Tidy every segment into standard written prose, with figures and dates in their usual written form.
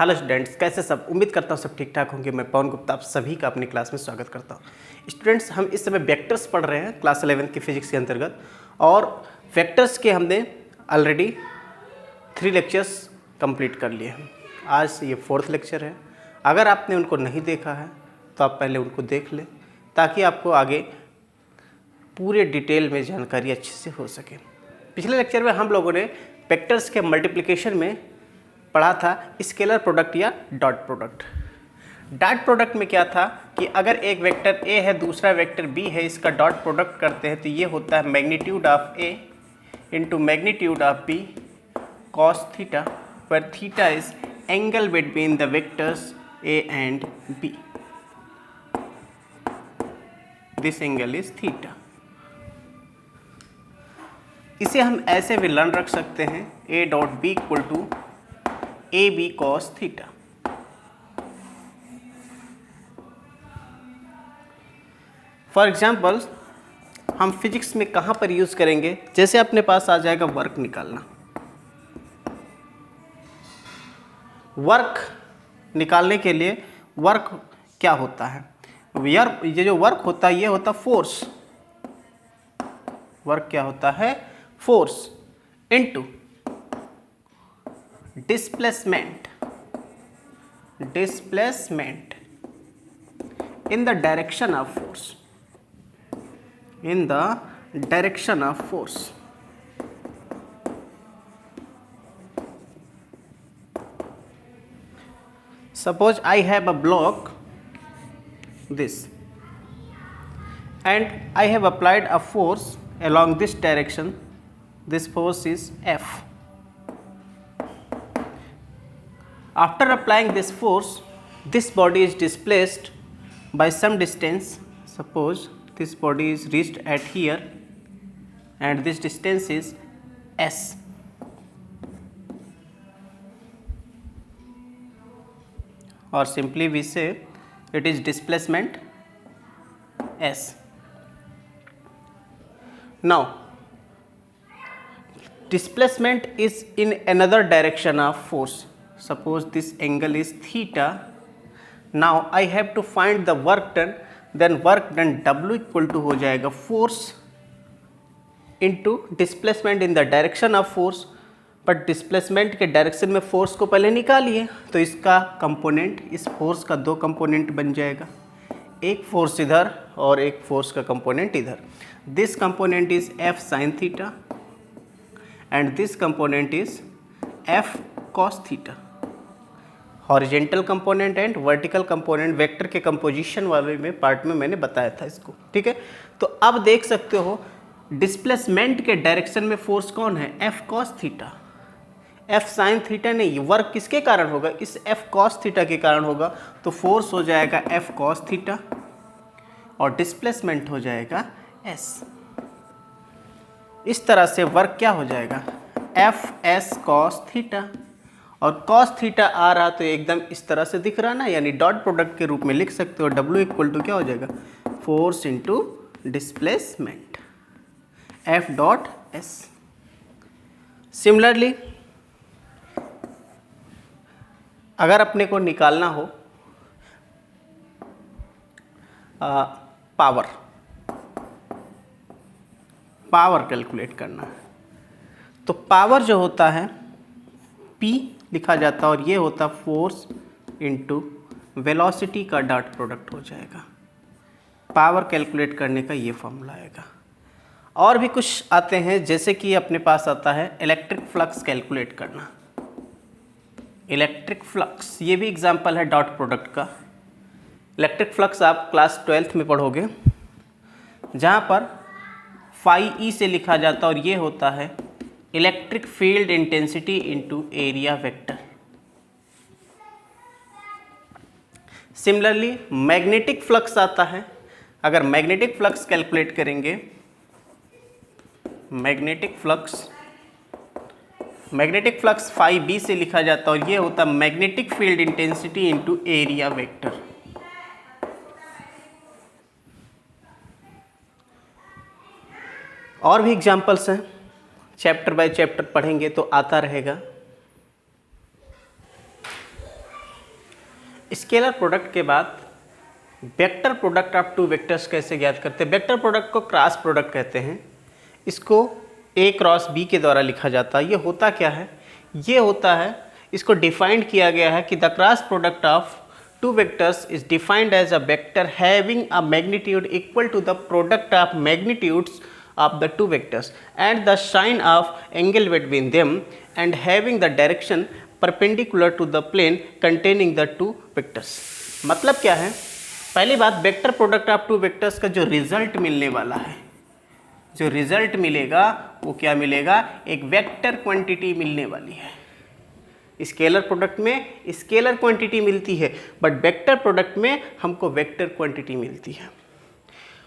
Hello students, कैसे सब। उम्मीद करता हूँ सब ठीक ठाक होंगे। मैं पवन गुप्ता आप सभी का अपनी क्लास में स्वागत करता हूँ। स्टूडेंट्स, हम इस समय वेक्टर्स पढ़ रहे हैं क्लास 11 की फिजिक्स के अंतर्गत, और वेक्टर्स के हमने ऑलरेडी 3 लेक्चर्स कंप्लीट कर लिए हैं। आज ये 4th लेक्चर है। अगर आपने उनको नहीं देखा है तो आप पहले उनको देख लें, ताकि आपको आगे पूरे डिटेल में जानकारी अच्छे से हो सके। पिछले लेक्चर में हम लोगों ने वेक्टर्स के मल्टीप्लिकेशन में पढ़ा था स्केलर प्रोडक्ट या डॉट प्रोडक्ट। डॉट प्रोडक्ट में क्या था कि अगर एक वेक्टर ए है, दूसरा वेक्टर बी है, इसका डॉट प्रोडक्ट करते हैं तो ये होता है magnitude of A into magnitude of B cos theta, where theta is angle between the vectors a and b. This angle is theta. इसे हम ऐसे भी लर्न रख सकते हैं a dot B equal to A B cos theta. For example हम physics में कहाँ पर यूज़ करेंगे, जैसे अपने पास आ जाएगा वर्क निकालना। वर्क निकालने के लिए वर्क क्या होता है, ये जो वर्क होता है ये होता फोर्स। वर्क क्या होता है? Force into displacement in the direction of force, Suppose I have a block this and I have applied a force along this direction. This force is F. After applying this force, this body is displaced by some distance. Suppose this body is reached at here and this distance is S. Or simply we say it is displacement S. Now displacement is in another direction of force. Suppose this angle is theta. Now I have to find the work done. Then work done W equal to हो जाएगा force into displacement in the direction of force. But displacement के डायरेक्शन में force को पहले निकालिए, तो इसका कंपोनेंट, इस फोर्स का 2 कंपोनेंट बन जाएगा, एक फोर्स इधर और एक फोर्स का कंपोनेंट इधर। This component is F sine theta and this component is F cos theta. Horizontal component and vertical component vector के कंपोजिशन वाले में पार्ट में मैंने बताया था इसको, ठीक है। तो अब देख सकते हो डिस्प्लेसमेंट के डायरेक्शन में फोर्स कौन है? F cos theta. F sine theta नहीं, वर्क किसके कारण होगा? इस F कॉस थीटा के कारण होगा। तो फोर्स हो जाएगा F कॉस थीटा और डिस्प्लेसमेंट हो जाएगा S। इस तरह से वर्क क्या हो जाएगा? F S कॉस थीटा, और कॉस थीटा आ रहा तो एकदम इस तरह से दिख रहा ना, यानी डॉट प्रोडक्ट के रूप में लिख सकते हो। W इक्वल टू क्या हो जाएगा? Force into displacement F dot S। Similarly अगर अपने को निकालना हो पावर कैलकुलेट करना है, तो पावर जो होता है P लिखा जाता है, और ये होता फोर्स इंटू वेलोसिटी का डॉट प्रोडक्ट हो जाएगा। पावर कैलकुलेट करने का ये फॉर्मूला आएगा। और भी कुछ आते हैं, जैसे कि अपने पास आता है इलेक्ट्रिक फ्लक्स कैलकुलेट करना। इलेक्ट्रिक फ्लक्स ये भी एग्जांपल है डॉट प्रोडक्ट का। इलेक्ट्रिक फ्लक्स आप क्लास 12th में पढ़ोगे, जहाँ पर फाई ई से लिखा जाता है, और ये होता है electric field intensity into area vector. Similarly magnetic flux आता है। अगर मैग्नेटिक फ्लक्स कैलकुलेट करेंगे, मैग्नेटिक फ्लक्स फाई बी से लिखा जाता है, और ये होता है magnetic field intensity into area vector. और भी एग्जांपल्स हैं, चैप्टर बाय चैप्टर पढ़ेंगे तो आता रहेगा। स्केलर प्रोडक्ट के बाद vector product of two vectors कैसे ज्ञात करते हैं? वेक्टर प्रोडक्ट को क्रॉस प्रोडक्ट कहते हैं। इसको ए क्रॉस बी के द्वारा लिखा जाता है। ये होता क्या है? ये होता है, इसको डिफाइंड किया गया है कि the cross product of two vectors is defined as a vector having a magnitude equal to the product of magnitudes of the two vectors and the sign of angle between them and having the direction perpendicular to the plane containing the two vectors। मतलब क्या है? पहली बात, vector product of two vectors का जो result मिलने वाला है, जो रिजल्ट मिलेगा वो क्या मिलेगा? एक वेक्टर क्वांटिटी मिलने वाली है। स्केलर प्रोडक्ट में स्केलर क्वांटिटी मिलती है, बट वेक्टर प्रोडक्ट में हमको वेक्टर क्वांटिटी मिलती है।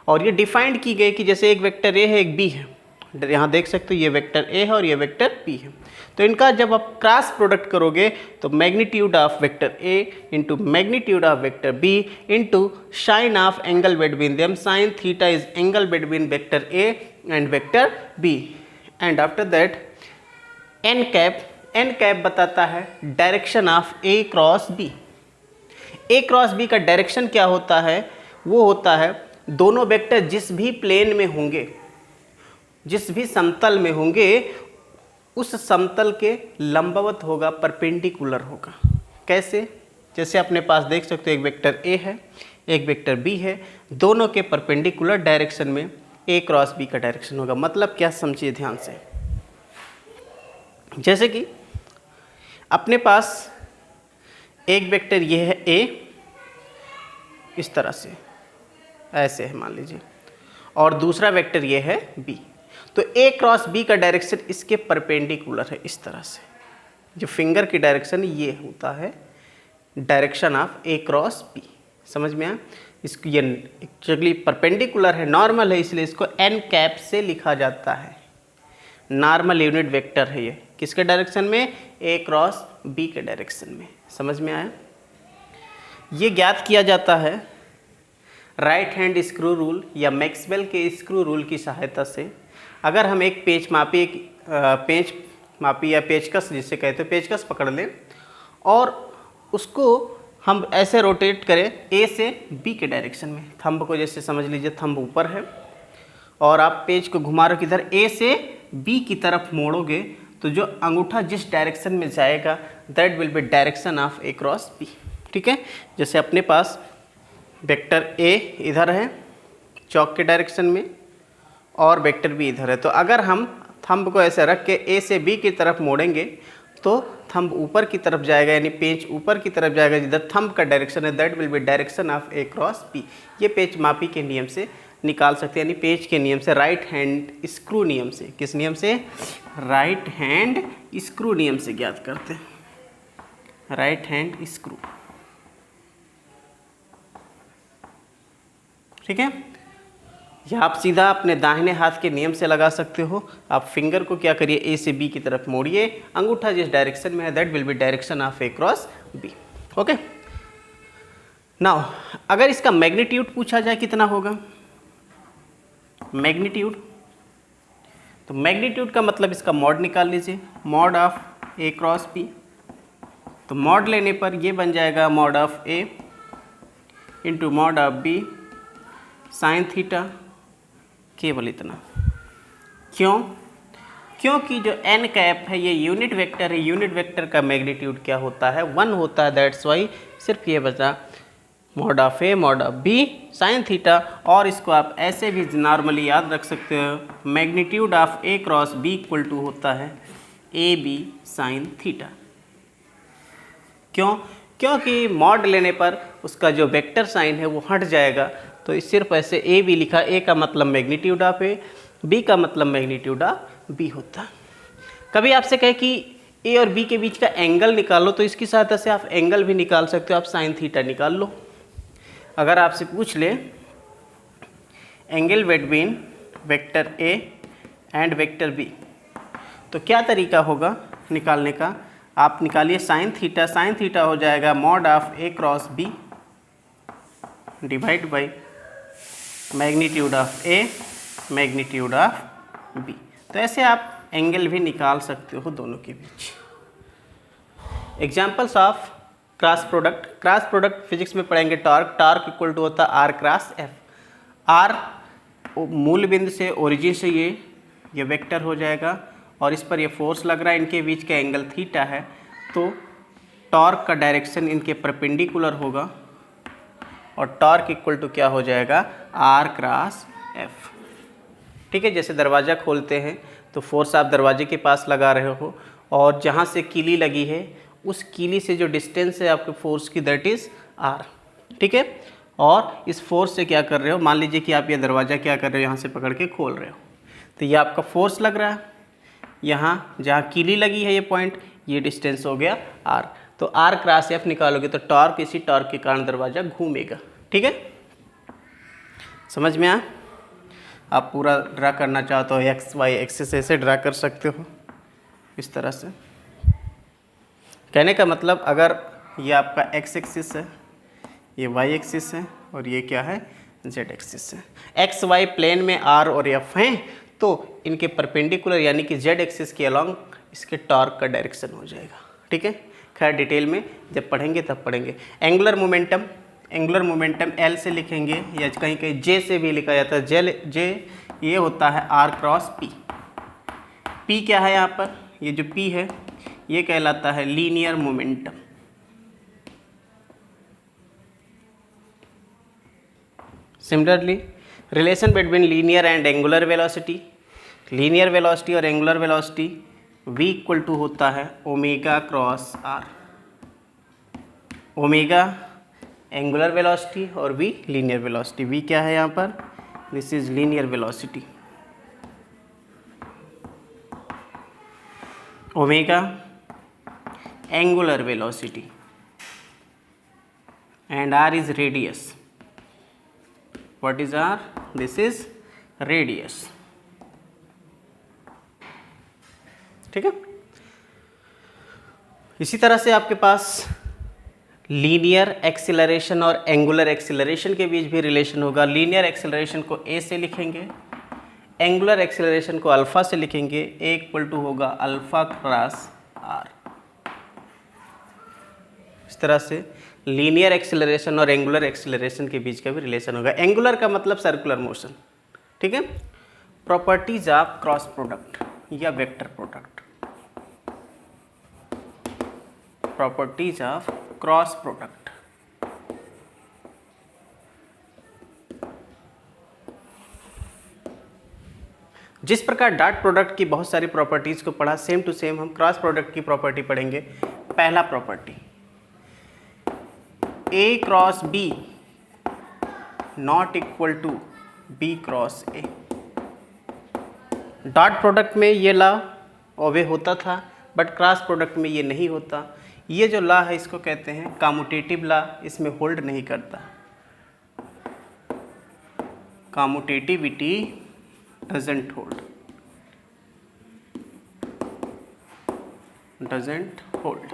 और ये डिफाइंड की गई कि जैसे एक वेक्टर ए है, एक बी है। यहाँ देख सकते हो ये वेक्टर ए है और ये वेक्टर बी है। तो इनका जब आप क्रॉस प्रोडक्ट करोगे तो magnitude of vector A into magnitude of vector B into sine of angle between them, sine theta is angle between vector A and vector B. And after that N cap बताता है direction of A cross B. A cross B का direction क्या होता है? वो होता है दोनों वेक्टर जिस भी प्लेन में होंगे, जिस भी समतल में होंगे, उस समतल के लंबवत होगा, परपेंडिकुलर होगा। कैसे? जैसे अपने पास देख सकते हो एक वेक्टर ए है, एक वेक्टर बी है, दोनों के परपेंडिकुलर डायरेक्शन में ए क्रॉस बी का डायरेक्शन होगा। मतलब क्या, समझिए ध्यान से। जैसे कि अपने पास एक वेक्टर ये है ए, इस तरह से ऐसे है मान लीजिए, और दूसरा वेक्टर ये है बी। तो ए क्रॉस बी का डायरेक्शन इसके परपेंडिकुलर है, इस तरह से। जो फिंगर की डायरेक्शन ये होता है direction of A cross B. समझ में आया? इसको ये एक्चुअली परपेंडिकुलर है, नॉर्मल है, इसलिए इसको एन कैप से लिखा जाता है। नॉर्मल यूनिट वेक्टर है ये, किसके डायरेक्शन में? ए क्रॉस बी के डायरेक्शन में। समझ में आया? ये ज्ञात किया जाता है राइट हैंड स्क्रू रूल या मैक्सवेल के स्क्रू रूल की सहायता से। अगर हम एक पेच मापी या पेचकस जिसे कहते हैं, पेचकस पकड़ लें और उसको हम ऐसे रोटेट करें ए से बी के डायरेक्शन में। थंब को जैसे समझ लीजिए, थंब ऊपर है और आप पेज को घुमा रहे हो किधर? ए से बी की तरफ मोड़ोगे तो जो अंगूठा जिस डायरेक्शन में जाएगा that will be direction of A cross B. ठीक है? जैसे अपने पास वेक्टर ए इधर है चौक के डायरेक्शन में और वेक्टर बी इधर है, तो अगर हम थंब को ऐसे रख के ए से बी की तरफ मोड़ेंगे तो थंब ऊपर की तरफ जाएगा, यानी पेज ऊपर की तरफ जाएगा जिधर थंब का डायरेक्शन है, that will be direction of A cross B. ये पेच मापी के नियम से निकाल सकते हैं, यानी पेज के नियम से, राइट हैंड स्क्रू नियम से। किस नियम से? राइट हैंड स्क्रू नियम से ज्ञात करते हैं। Right hand screw. ठीक है? या आप सीधा अपने दाहिने हाथ के नियम से लगा सकते हो। आप फिंगर को क्या करिए? ए से बी की तरफ मोड़िए, अंगूठा जिस डायरेक्शन में है that will be direction of A cross B. Okay, now अगर इसका मैग्नीट्यूड पूछा जाए कितना होगा? मैग्नीट्यूड, तो मैग्नीट्यूड का मतलब इसका मॉड निकाल लीजिए, mod of A cross B. तो मॉड लेने पर ये बन जाएगा mod of A into mod of B sine theta, केवल इतना। क्यों? क्योंकि जो एन कैप है ये यूनिट वेक्टर है, यूनिट वेक्टर का मैग्नीट्यूड क्या होता है? 1 होता है। दैट्स वाई सिर्फ ये बचा mod of A mod of B sine theta. और इसको आप ऐसे भी नॉर्मली याद रख सकते हो, magnitude of A cross B equal to होता है ए बी साइन थीटा। क्यों? क्योंकि मॉड लेने पर उसका जो वेक्टर साइन है वो हट जाएगा, तो सिर्फ ऐसे ए बी लिखा। ए का मतलब मैग्नीट्यूड ऑफ ए, बी का मतलब मैग्नीट्यूड ऑफ बी होता। कभी आपसे कहे कि ए और बी के बीच का एंगल निकालो, तो इसकी सहायता से आप एंगल भी निकाल सकते हो, आप साइन थीटा निकाल लो। अगर आपसे पूछ ले angle between vector A and vector B, तो क्या तरीका होगा निकालने का? आप निकालिए साइन थीटा। साइन थीटा हो जाएगा mod of A cross B divide by magnitude of A magnitude of B. तो ऐसे आप एंगल भी निकाल सकते हो दोनों के बीच। Examples of cross product physics में पढ़ेंगे टॉर्क इक्वल टू होता है आर क्रॉस एफ। आर मूल बिंदु से ओरिजिन से ये वेक्टर हो जाएगा और इस पर ये फोर्स लग रहा है, इनके बीच का एंगल थीटा है, तो टॉर्क का डायरेक्शन इनके परपेंडिकुलर होगा और टॉर्क इक्वल टू क्या हो जाएगा आर क्रॉस एफ। ठीक है, जैसे दरवाज़ा खोलते हैं तो फोर्स आप दरवाजे के पास लगा रहे हो और जहाँ से कीली लगी है उस कीली से जो डिस्टेंस है आपके फोर्स की दैट इज़ आर। ठीक है, और इस फोर्स से क्या कर रहे हो, मान लीजिए कि आप ये दरवाज़ा क्या कर रहे हो, यहाँ से पकड़ के खोल रहे हो, तो ये आपका फोर्स लग रहा है, यहाँ जहाँ कीली लगी है ये पॉइंट, ये डिस्टेंस हो गया आर। तो आर क्रॉस एफ निकालोगे तो टॉर्क, इसी टॉर्क के कारण दरवाज़ा घूमेगा। ठीक है, समझ में आया? आप पूरा ड्रा करना चाहते हो एक्स वाई एक्सिस ऐसे ड्रा कर सकते हो इस तरह से। कहने का मतलब अगर ये आपका एक्स एक्सिस है, ये वाई एक्सिस है और ये क्या है जेड एक्सिस है, एक्स वाई प्लेन में आर और एफ हैं तो इनके परपेंडिकुलर यानी कि जेड एक्सिस के अलॉन्ग इसके टॉर्क का डायरेक्शन हो जाएगा। ठीक है, खैर डिटेल में जब पढ़ेंगे तब पढ़ेंगे। एंगुलर मोमेंटम एल से लिखेंगे या कहीं कहीं जे से भी लिखा जाता है। जे ये होता है आर क्रॉस पी। पी क्या है यहाँ पर, ये जो पी है ये कहलाता है linear momentum. Similarly relation between linear and angular velocity, linear velocity और angular velocity v equal to होता है omega cross r. Omega angular velocity और v लीनियर वेलोसिटी। v क्या है यहाँ पर, this is linear velocity, omega angular velocity and r is radius. What is r? This is radius. ठीक है, इसी तरह से आपके पास लीनियर एक्सीलरेशन और एंगुलर एक्सीलरेशन के बीच भी रिलेशन होगा। लीनियर एक्सीलरेशन को a से लिखेंगे, एंगुलर एक्सीलरेशन को अल्फा से लिखेंगे। a इक्वल टू होगा अल्फा क्रॉस r। इस तरह से लीनियर एक्सीलरेशन और एंगुलर एक्सीलरेशन के बीच का भी रिलेशन होगा। एंगुलर का मतलब सर्कुलर मोशन। ठीक है, प्रॉपर्टीज ऑफ क्रॉस प्रोडक्ट या vector product. Properties of cross product. जिस प्रकार डॉट प्रोडक्ट की बहुत सारी प्रॉपर्टीज को पढ़ा, सेम टू सेम हम क्रॉस प्रोडक्ट की प्रॉपर्टी पढ़ेंगे। पहला property, A cross B not equal to B cross A। Dot product में ये लॉ ओबे होता था बट क्रॉस प्रोडक्ट में ये नहीं होता। ये जो लॉ है इसको कहते हैं कम्यूटेटिव लॉ, इसमें होल्ड नहीं करता। Commutativity doesn't hold, doesn't hold.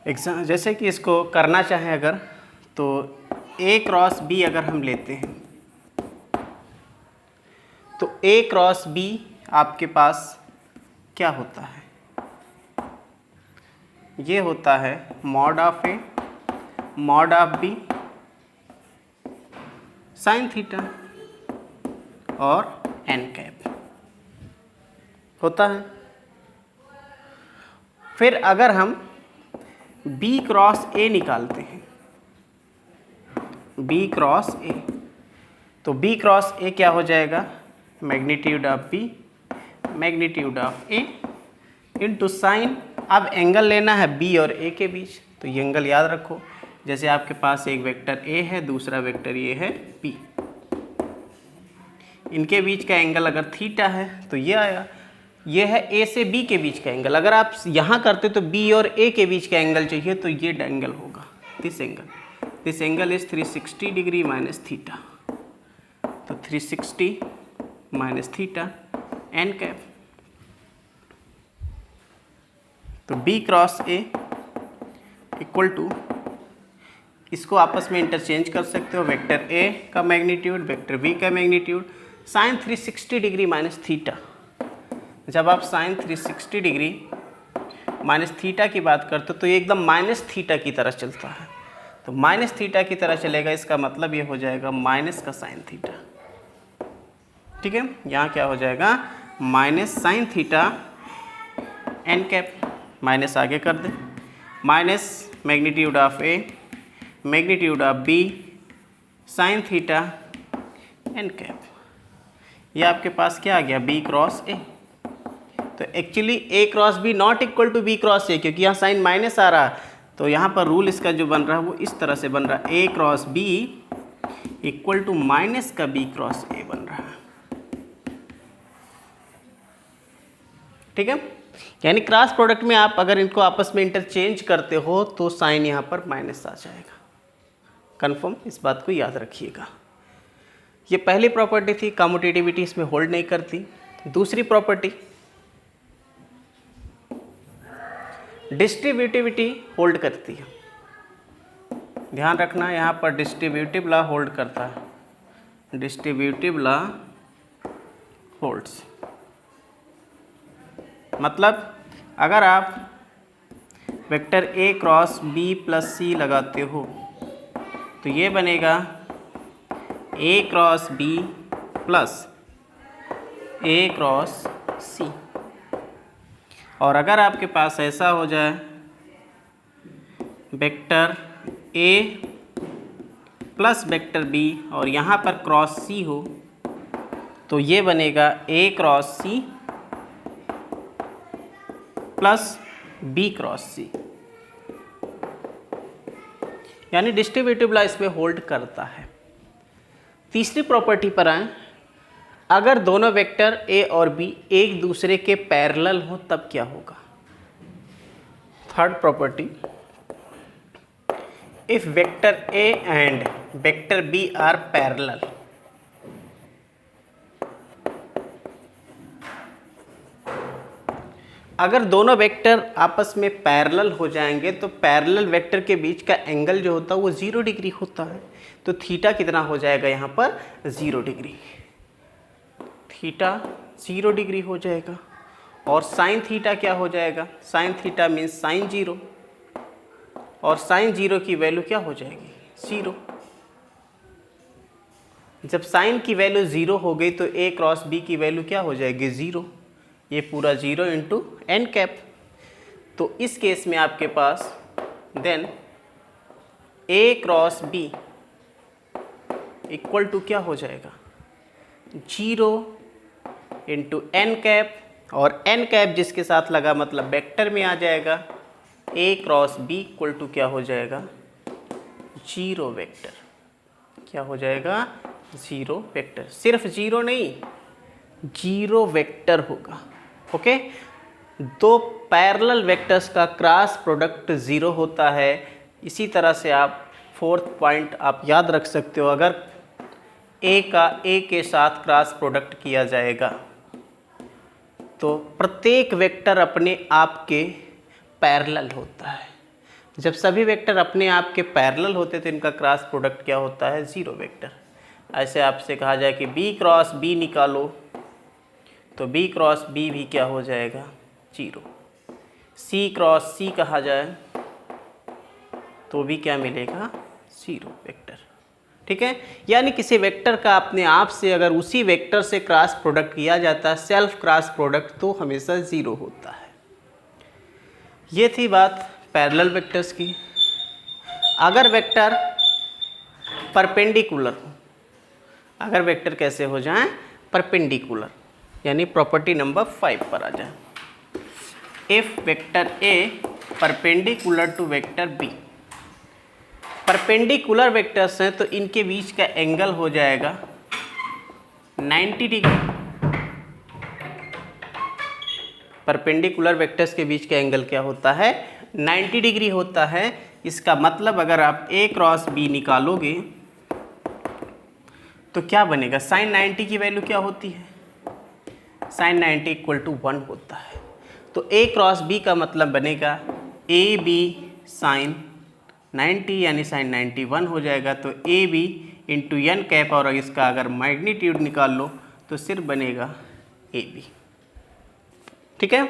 Exam जैसे कि इसको करना चाहें अगर, तो A क्रॉस B अगर हम लेते हैं तो A क्रॉस B आपके पास क्या होता है, ये होता है mod of A mod of B sign theta और n कैप होता है। फिर अगर हम B क्रॉस A निकालते हैं, B क्रॉस A, तो B क्रॉस A क्या हो जाएगा, magnitude of B magnitude of A into sine. अब एंगल लेना है B और A के बीच, तो ये एंगल याद रखो। जैसे आपके पास एक वेक्टर A है, दूसरा वेक्टर ये है P, इनके बीच का एंगल अगर थीटा है तो ये आया। ये है A से B के बीच का एंगल। अगर आप यहाँ करते तो B और A के बीच का एंगल चाहिए तो ये एंगल होगा, this angle is 360 degree minus theta. तो 360 माइनस थीटा n कैप। तो B cross A equal to, इसको आपस में इंटरचेंज कर सकते हो, वेक्टर A का मैग्नीट्यूड वेक्टर B का magnitude sine 360 degree minus theta. जब आप साइन 360 डिग्री माइनस थीटा की बात करते हो तो ये एकदम माइनस थीटा की तरह चलता है। तो माइनस थीटा की तरह चलेगा, इसका मतलब ये हो जाएगा माइनस का साइन थीटा। ठीक है, यहाँ क्या हो जाएगा minus sine theta n cap, minus आगे कर दे, minus magnitude of A magnitude of B sine theta n cap. ये आपके पास क्या आ गया बी क्रॉस ए। तो actually a cross b not equal to b cross a, क्योंकि यहाँ साइन माइनस आ रहा है, तो यहाँ पर रूल इसका जो बन रहा है वो इस तरह से बन रहा है, a cross B equal to minus का बी क्रॉस ए बन रहा है। ठीक है, यानी क्रॉस प्रोडक्ट में आप अगर इनको आपस में इंटरचेंज करते हो तो साइन यहाँ पर माइनस आ जाएगा। कंफर्म, इस बात को याद रखिएगा। ये पहली प्रॉपर्टी थी, कम्यूटेटिविटी इसमें होल्ड नहीं करती। दूसरी प्रॉपर्टी डिस्ट्रीब्यूटिविटी होल्ड करती है। ध्यान रखना यहाँ पर डिस्ट्रीब्यूटिव लॉ होल्ड करता है, डिस्ट्रीब्यूटिव लॉ होल्ड्स। मतलब अगर आप vector a cross b plus c लगाते हो तो ये बनेगा a cross b plus a cross c. और अगर आपके पास ऐसा हो जाए vector a plus vector b और यहाँ पर क्रॉस सी हो तो ये बनेगा a cross c plus b cross c, यानी डिस्ट्रीब्यूटिव लॉ इसमें होल्ड करता है। तीसरी प्रॉपर्टी पर आए, अगर दोनों वेक्टर ए और बी एक दूसरे के पैरेलल हो तब क्या होगा। Third property, if vector A and vector B are parallel, अगर दोनों वेक्टर आपस में पैरेलल हो जाएंगे तो पैरेलल वेक्टर के बीच का एंगल जो होता है वो 0 डिग्री होता है। तो थीटा कितना हो जाएगा यहाँ पर 0 डिग्री, थीटा 0 डिग्री हो जाएगा। और साइन थीटा क्या हो जाएगा, साइन थीटा मीन्स साइन 0, और साइन 0 की वैल्यू क्या हो जाएगी 0। जब साइन की वैल्यू 0 हो गई तो ए क्रॉस बी की वैल्यू क्या हो जाएगी 0, ये पूरा 0 इंटू एन कैप। तो इस केस में आपके पास then a cross B equal to क्या हो जाएगा 0 इंटू एन कैप, और एन कैप जिसके साथ लगा मतलब वेक्टर में आ जाएगा, a cross B equal to क्या हो जाएगा 0 वेक्टर। क्या हो जाएगा 0 वेक्टर, सिर्फ 0 नहीं 0 वेक्टर होगा। ओके, दो पैरेलल वेक्टर्स का क्रॉस प्रोडक्ट 0 होता है। इसी तरह से आप फोर्थ पॉइंट आप याद रख सकते हो, अगर ए का ए के साथ क्रॉस प्रोडक्ट किया जाएगा तो प्रत्येक वेक्टर अपने आप के पैरेलल होता है। जब सभी वेक्टर अपने आप के पैरेलल होते तो इनका क्रॉस प्रोडक्ट क्या होता है 0 वेक्टर। ऐसे आपसे कहा जाए कि बी क्रॉस बी निकालो तो बी क्रॉस बी भी क्या हो जाएगा 0, सी क्रॉस सी कहा जाए तो भी क्या मिलेगा 0 वेक्टर। ठीक है, यानी किसी वेक्टर का अपने आप से अगर उसी वेक्टर से क्रॉस प्रोडक्ट किया जाता है सेल्फ क्रॉस प्रोडक्ट तो हमेशा 0 होता है। ये थी बात पैरेलल वेक्टर्स की। अगर वेक्टर परपेंडिकुलर हो, अगर वेक्टर कैसे हो जाएं परपेंडिकुलर, यानी प्रॉपर्टी नंबर 5 पर आ जाए, if vector A perpendicular to vector B, perpendicular vectors हैं तो इनके बीच का एंगल हो जाएगा 90 डिग्री। परपेंडिकुलर वेक्टर्स के बीच का एंगल क्या होता है 90 डिग्री होता है। इसका मतलब अगर आप ए क्रॉस बी निकालोगे तो क्या बनेगा, साइन 90 की वैल्यू क्या होती है, साइन 90 इक्वल टू 1 होता है। तो ए क्रॉस बी का मतलब बनेगा ए बी साइन 90 यानी साइन 91 हो जाएगा। तो A B into n cap, और इसका अगर मैग्नीट्यूड निकाल लो तो सिर्फ बनेगा ए बी। ठीक है,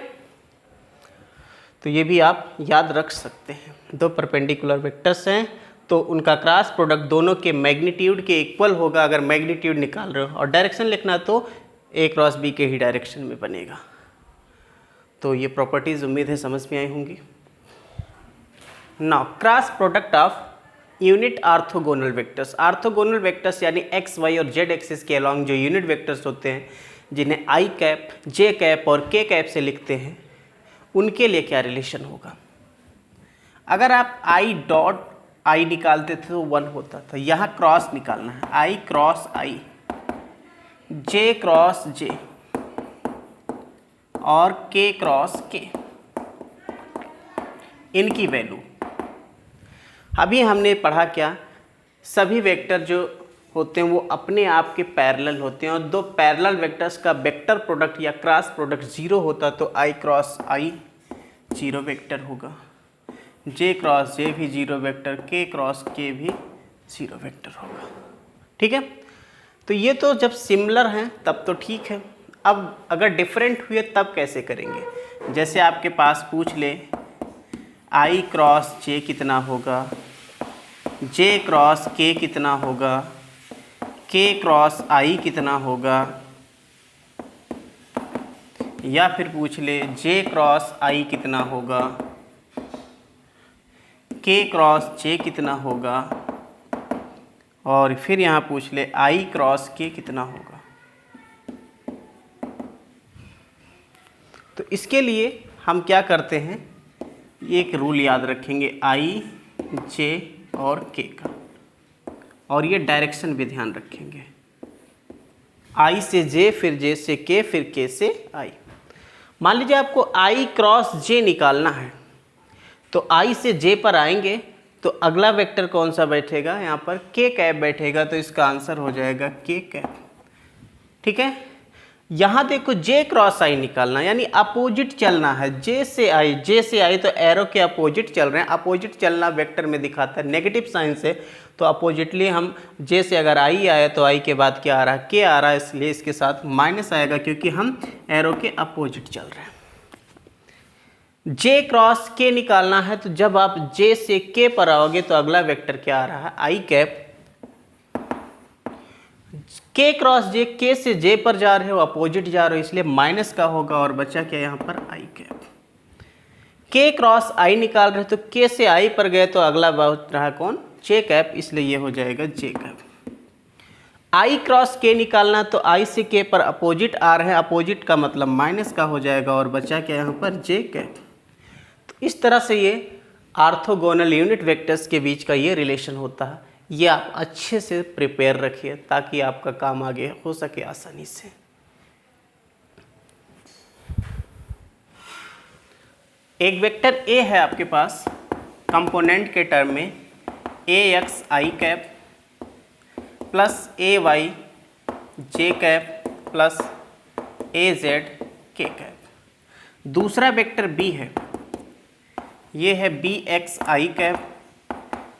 तो ये भी आप याद रख सकते हैं। दो परपेंडिकुलर वेक्टर्स हैं तो उनका क्रॉस प्रोडक्ट दोनों के मैग्नीट्यूड के इक्वल होगा अगर मैग्नीट्यूड निकाल रहे हो, और डायरेक्शन लिखना तो ए क्रॉस बी के ही डायरेक्शन में बनेगा। तो ये प्रॉपर्टीज उम्मीद है समझ में आई होंगी। Now cross product of unit orthogonal vectors. Orthogonal vectors यानी एक्स वाई और जेड एक्सिस के अलॉन्ग जो यूनिट वेक्टर्स होते हैं, जिन्हें आई कैप, जे कैप और के कैप से लिखते हैं, उनके लिए क्या रिलेशन होगा। अगर आप आई डॉट आई निकालते थे तो 1 होता था, यहाँ क्रॉस निकालना है, आई क्रॉस आई, जे क्रॉस जे और के क्रॉस के, इनकी वैल्यू। अभी हमने पढ़ा क्या, सभी वेक्टर जो होते हैं वो अपने आप के पैरेलल होते हैं, और दो पैरेलल वेक्टर्स का वेक्टर प्रोडक्ट या क्रॉस प्रोडक्ट 0 होता तो आई क्रॉस आई 0 वेक्टर होगा, जे क्रॉस जे भी 0 वेक्टर, के क्रॉस के भी 0 वेक्टर होगा। ठीक है, तो ये तो जब सिमिलर हैं तब तो ठीक है। अब अगर डिफरेंट हुए तब कैसे करेंगे। जैसे आपके पास पूछ ले आई क्रॉस जे कितना होगा, जे क्रॉस के कितना होगा, के क्रॉस आई कितना होगा, या फिर पूछ ले जे क्रॉस आई कितना होगा, के क्रॉस जे कितना होगा, और फिर यहाँ पूछ ले आई क्रॉस के कितना होगा। तो इसके लिए हम क्या करते हैं, ये एक रूल याद रखेंगे आई जे और के का, और ये डायरेक्शन भी ध्यान रखेंगे। आई से जे, फिर जे से के, फिर के से आई। मान लीजिए आपको आई क्रॉस जे निकालना है, तो आई से जे पर आएंगे तो अगला वेक्टर कौन सा बैठेगा, यहाँ पर के कैप बैठेगा, तो इसका आंसर हो जाएगा के कैप। ठीक है, यहाँ देखो जे क्रॉस आई निकालना यानी अपोजिट चलना है, जे से आई, जे से आई तो एरो के अपोजिट चल रहे हैं। अपोजिट चलना वेक्टर में दिखाता है नेगेटिव साइन से, तो अपोजिटली हम जे से अगर आई आया तो आई के बाद क्या आ रहा है, के आ रहा है, इसलिए इसके साथ माइनस आएगा क्योंकि हम एरो के अपोजिट चल रहे हैं। जे क्रॉस के निकालना है तो जब आप जे से के पर आओगे तो अगला वेक्टर क्या आ रहा है, आई कैप। के क्रॉस जे, के से जे पर जा रहे हो, अपोजिट जा रहे हो, इसलिए माइनस का होगा, और बचा क्या यहाँ पर आई कैप। के क्रॉस आई निकाल रहे तो के से आई पर गए तो अगला बच रहा कौन, जे कैप, इसलिए ये हो जाएगा जे कैप। आई क्रॉस के निकालना तो आई से के पर अपोजिट आ रहे हैं, अपोजिट का मतलब माइनस का हो जाएगा, और बचा क्या यहाँ पर जे कैप। तो इस तरह से ये आर्थोगोनल यूनिट वेक्टर्स के बीच का ये रिलेशन होता है। ये आप अच्छे से प्रिपेयर रखिए ताकि आपका काम आगे हो सके आसानी से। एक वेक्टर ए है आपके पास, कंपोनेंट के टर्म में ए एक्स आई कैप प्लस ए वाई जे कैप प्लस ए जेड के कैप। दूसरा वेक्टर बी है, ये है बी एक्स आई कैप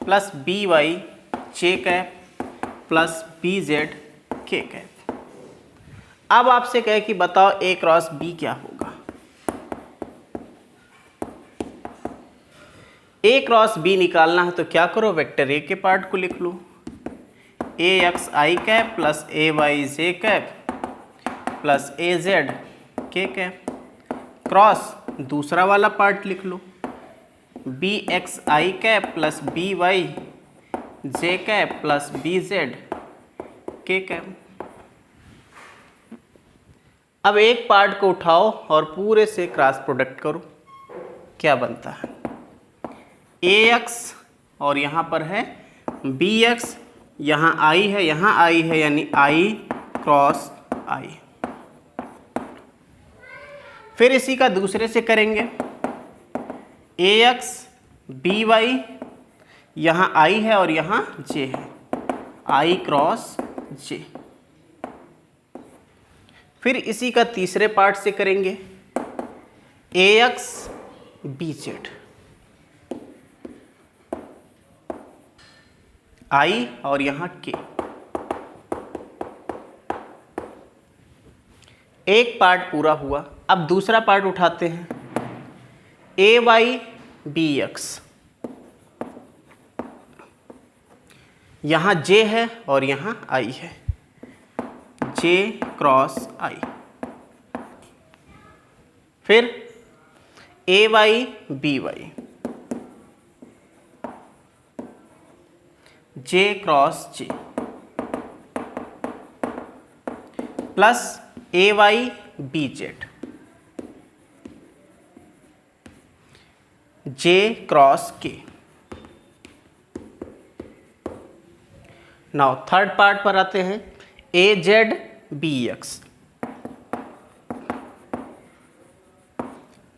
प्लस बी वाई जे कैप प्लस बी जेड के कैप। अब आपसे कहे कि बताओ ए क्रॉस बी क्या होगा। ए क्रॉस बी निकालना है तो क्या करो, वेक्टर ए के पार्ट को लिख लो, ए एक्स आई कैप प्लस ए वाई जे कैप प्लस ए जेड के कैप, क्रॉस दूसरा वाला पार्ट लिख लो, बी एक्स आई कैप प्लस बी वाई जे कैप प्लस बी जेड के कैप। अब एक पार्ट को उठाओ और पूरे से क्रॉस प्रोडक्ट करो, क्या बनता है, ए एक्स और यहाँ पर है बी एक्स, यहाँ आई है, यहाँ आई है, यानी आई क्रॉस आई। फिर इसी का दूसरे से करेंगे, ए एक्स बी वाई, यहाँ आई है और यहाँ जे है, आई क्रॉस जे। फिर इसी का तीसरे पार्ट से करेंगे, ए एक्स बी जेड, आई और यहाँ के। एक पार्ट पूरा हुआ, अब दूसरा पार्ट उठाते हैं, ए वाई बी एक्स, यहाँ जे है और यहाँ आई है, जे क्रॉस आई। फिर ए Y B y, j cross जे, प्लस ए वाई बी जेड, जे क्रॉस के। नाउ थर्ड पार्ट पर आते हैं, ए जेड बी एक्स,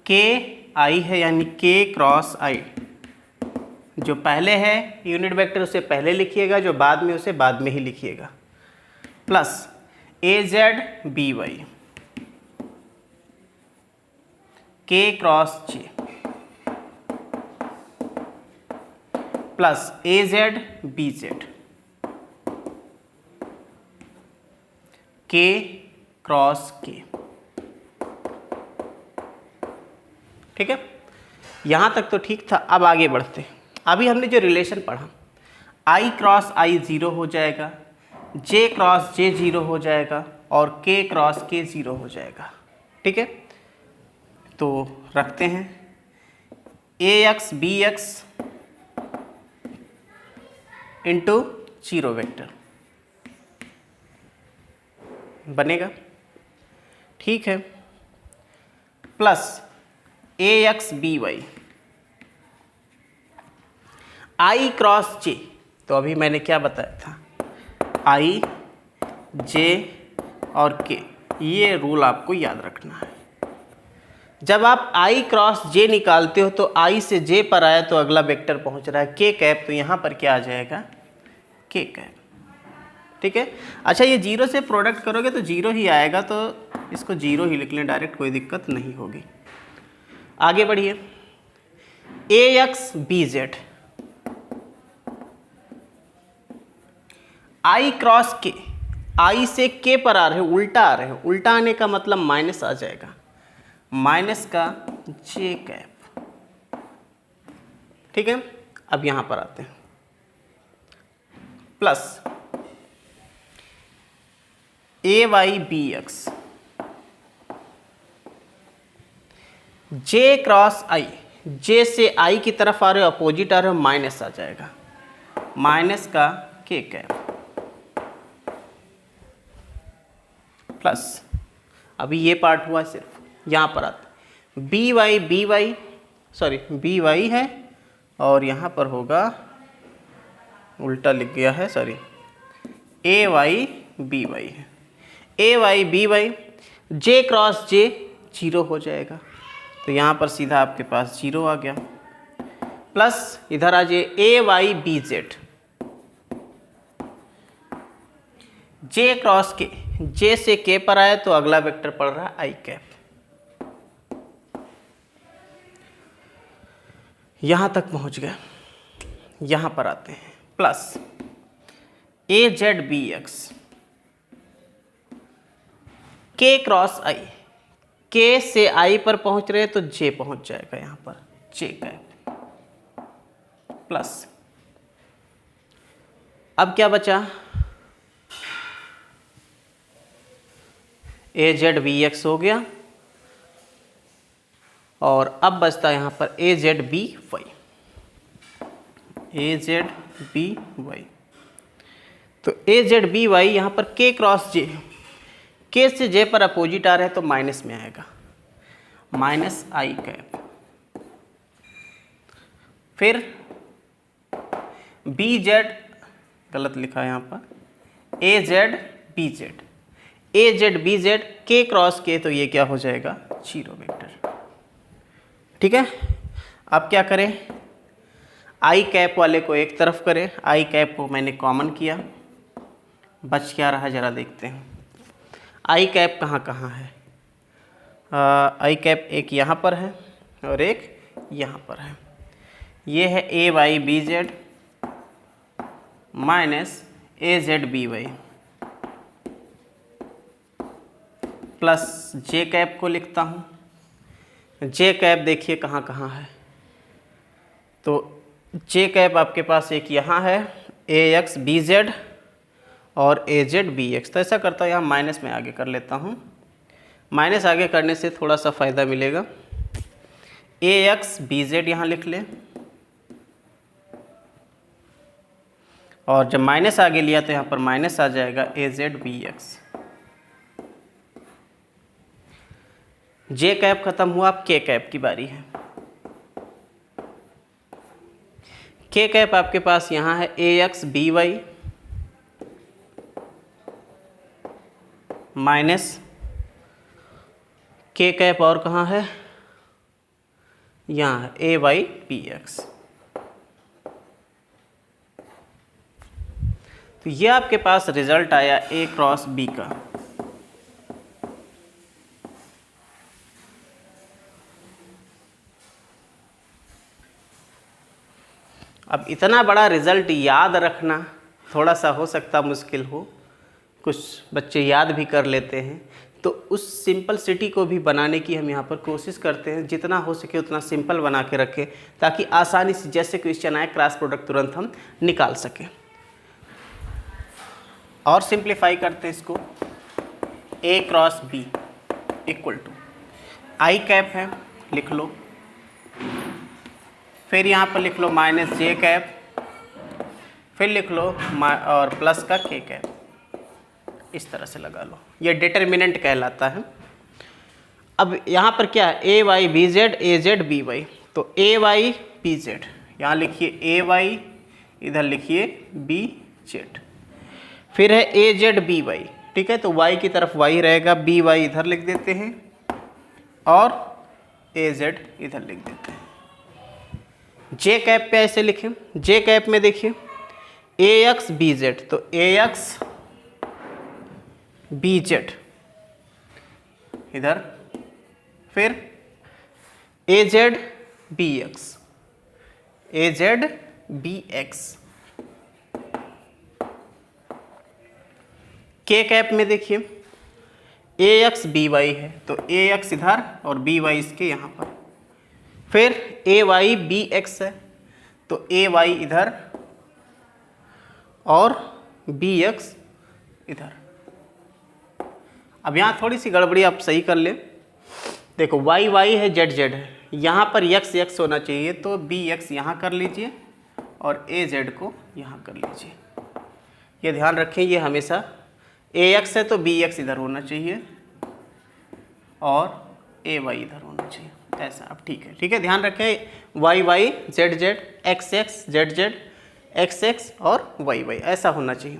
के आई है यानी के क्रॉस आई, जो पहले है यूनिट वेक्टर उसे पहले लिखिएगा, जो बाद में उसे बाद में ही लिखिएगा, प्लस ए जेड बी वाई, के क्रॉस जे, प्लस ए जेड बी जेड, के क्रॉस के। ठीक है, यहाँ तक तो ठीक था। अब आगे बढ़ते हैं। अभी हमने जो रिलेशन पढ़ा, आई क्रॉस आई 0 हो जाएगा, जे क्रॉस जे 0 हो जाएगा और के क्रॉस के 0 हो जाएगा। ठीक है, तो रखते हैं a x b x into 0 vector बनेगा। ठीक है, plus a x b y, i cross j, तो अभी मैंने क्या बताया था, आई जे और के, ये रूल आपको याद रखना है। जब आप आई क्रॉस जे निकालते हो तो आई से जे पर आया तो अगला वेक्टर पहुंच रहा है के कैप, तो यहाँ पर क्या आ जाएगा, के कैप। ठीक है, अच्छा ये 0 से प्रोडक्ट करोगे तो 0 ही आएगा, तो इसको 0 ही लिख लें डायरेक्ट, कोई दिक्कत नहीं होगी। आगे बढ़िए, ए एक्स बी जेड, आई क्रॉस के, आई से के पर आ रहे हैं, उल्टा आ रहे हैं, उल्टा आने का मतलब माइनस आ जाएगा, माइनस का जे कैप। ठीक है, अब यहां पर आते हैं, प्लस ए वाई बी एक्स, जे क्रॉस आई, जे से आई की तरफ आ रहे हो, अपोजिट आ रहे हो, माइनस आ जाएगा, माइनस का के कैप, प्लस अभी ये पार्ट हुआ सिर्फ, यहाँ पर आता B y sorry B y है और यहाँ पर होगा, उल्टा लिख गया है sorry, A Y B y है, A Y B y, j cross j 0 हो जाएगा, तो यहाँ पर सीधा आपके पास 0 आ गया, प्लस इधर आ जाए ए वाई बी जेड, जे क्रॉस के, जे से के पर आया तो अगला वेक्टर पड़ रहा है आई कैप। यहां तक पहुंच गए, यहां पर आते हैं, प्लस ए जेड बी एक्स, के क्रॉस आई, के से आई पर पहुंच रहे हैं तो जे पहुंच जाएगा यहां पर, जे कैप, प्लस अब क्या बचा, ए जेड बी एक्स हो गया और अब बचता है यहाँ पर ए जेड बी वाई, ए जेड बी वाई, तो ए जेड बी वाई यहाँ पर के क्रॉस जे, के से जे पर अपोजिट आ रहे हैं तो माइनस में आएगा, माइनस आई कैप, फिर बी जेड, गलत लिखा है यहाँ पर, ए Z B Z, A Z B Z, के क्रॉस के, तो ये क्या हो जाएगा, 0 वेक्टर। ठीक है, अब क्या करें, आई कैप वाले को एक तरफ करें, आई कैप को मैंने कॉमन किया, बच क्या रहा जरा देखते हैं। आई कैप कहाँ कहाँ है, आई कैप एक यहाँ पर है और एक यहाँ पर है, ये है A Y B Z minus A Z B Y plus J cap को लिखता हूँ। जे कैप देखिए कहाँ कहाँ है, तो जे कैप आपके पास एक यहाँ है ए एक्स बी जेड और ए जेड बी एक्स। तो ऐसा करता हूँ यहाँ माइनस में आगे कर लेता हूँ, माइनस आगे करने से थोड़ा सा फ़ायदा मिलेगा। ए एक्स बी जेड यहाँ लिख लें, और जब माइनस आगे लिया तो यहाँ पर माइनस आ जाएगा ए जेड बी एक्स। जे कैप खत्म हुआ, अब के कैप की बारी है। के कैप आपके पास यहाँ है ए एक्स बी वाई माइनस के कैप और कहाँ है, यहाँ है ए वाई बी एक्स। तो ये आपके पास रिजल्ट आया ए क्रॉस बी का। अब इतना बड़ा रिजल्ट याद रखना थोड़ा सा हो सकता मुश्किल हो, कुछ बच्चे याद भी कर लेते हैं, तो उस सिंपल सिटी को भी बनाने की हम यहाँ पर कोशिश करते हैं, जितना हो सके उतना सिंपल बना के रखें ताकि आसानी से जैसे क्वेश्चन आए क्रॉस प्रोडक्ट तुरंत हम निकाल सकें। और सिंप्लीफाई करते हैं इसको, a cross B equal to i cap है, लिख लो, फिर यहाँ पर लिख लो माइनस जे कैप, फिर लिख लो और प्लस का के कैप, इस तरह से लगा लो, ये डिटर्मिनेंट कहलाता है। अब यहाँ पर क्या है, A Y B Z A Z B Y, तो ए वाई बी जेड यहाँ लिखिए ए वाई, इधर लिखिए बी जेड, फिर है ए जेड बी वाई, ठीक है, तो वाई की तरफ वाई रहेगा, बी वाई इधर लिख देते हैं और ए जेड इधर लिख देते हैं। जे कैप पे ऐसे लिखें, जे कैप में देखिए ए एक्स बी जेड, तो ए एक्स बी जेड इधर, फिर ए जेड बी एक्स, ए जेड बी एक्स। के कैप में देखिए ए एक्स बी वाई है, तो ए एक्स इधर और बी वाई इसके यहाँ पर, फिर ए वाई बी एक्स है, तो ए वाई इधर और बी एक्स इधर। अब यहाँ थोड़ी सी गड़बड़ी आप सही कर लें, देखो वाई वाई है जेड जेड है, यहाँ पर एक्स एक्स होना चाहिए, तो बी एक्स यहाँ कर लीजिए और ए जेड को यहाँ कर लीजिए। ये ध्यान रखें, ये हमेशा ए एक्स है तो बी एक्स इधर होना चाहिए और ए वाई इधर होना चाहिए, ऐसा। अब ठीक है, ध्यान रखें, y y z z x x z z x x और वाई वाई ऐसा होना चाहिए।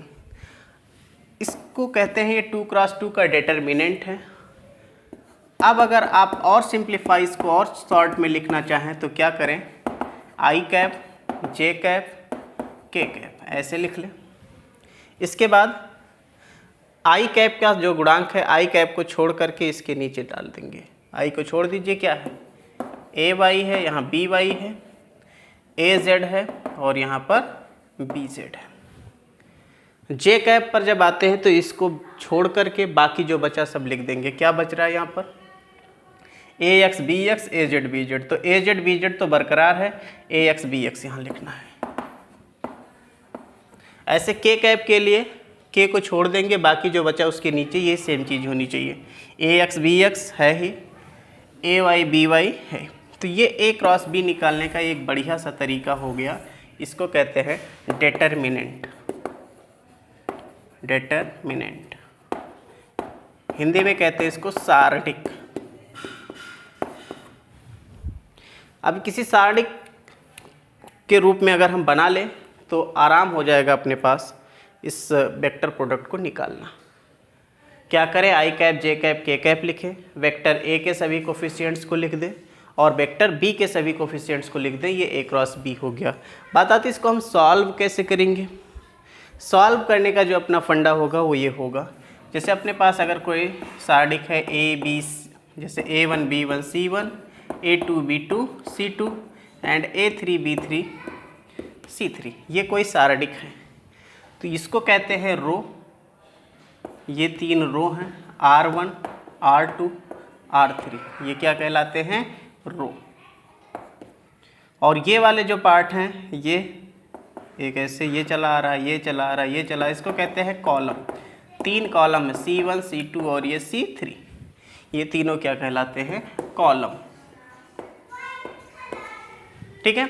इसको कहते हैं ये 2x2 का डिटर्मिनेंट है। अब अगर आप और सिंप्लीफाई इसको और शॉर्ट में लिखना चाहें तो क्या करें, आई कैप जे कैप के कैप ऐसे लिख लें। इसके बाद आई कैप का जो गुणांक है, आई कैप को छोड़ करके इसके नीचे डाल देंगे, आई को छोड़ दीजिए, क्या है ए वाई है, यहाँ बी वाई है, ए जेड है और यहाँ पर बी जेड है। जे कैप पर जब आते हैं तो इसको छोड़ करके बाकी जो बचा सब लिख देंगे। क्या बच रहा है यहाँ पर, ए एक्स बी एक्स ए जेड बी जेड, तो ए जेड बी जेड तो बरकरार है, ए एक्स बी एक्स यहाँ लिखना है। ऐसे के कैप के लिए के को छोड़ देंगे, बाकी जो बचा उसके नीचे ये सेम चीज़ होनी चाहिए, ए एक्स बी एक्स है ही, ए वाई बी वाई है। तो ये ए क्रॉस बी निकालने का एक बढ़िया सा तरीका हो गया, इसको कहते हैं डिटर्मिनेंट। डिटर्मिनेंट हिंदी में कहते हैं इसको सारणिक। अब किसी सारणिक के रूप में अगर हम बना लें तो आराम हो जाएगा अपने पास इस वेक्टर प्रोडक्ट को निकालना। क्या करें, आई कैप जे कैप के कैप लिखें, वेक्टर ए के सभी कोफिशिएंट्स को लिख दें और वेक्टर बी के सभी कोफिशिएंट्स को लिख दें, ये ए क्रॉस बी हो गया। बात आती है इसको हम सॉल्व कैसे करेंगे। सॉल्व करने का जो अपना फंडा होगा वो ये होगा, जैसे अपने पास अगर कोई सारणिक है ए बी, जैसे A1 B1 C1, A2 B2 C2 and A3 B3 C3, ये कोई सारणिक है तो इसको कहते हैं रो। ये तीन रो हैं R1 R2 R3, ये क्या कहलाते हैं, रो। और ये वाले जो पार्ट हैं ये एक ऐसे ये चला आ रहा है, ये चला आ रहा है, ये चला, इसको कहते हैं कॉलम। 3 कॉलम है, C1 C2 और ये C3, ये तीनों क्या कहलाते हैं, कॉलम। ठीक है।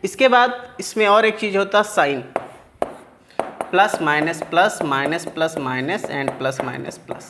इसके बाद इसमें और एक चीज़ होता है sign, plus minus plus minus plus minus and plus minus plus.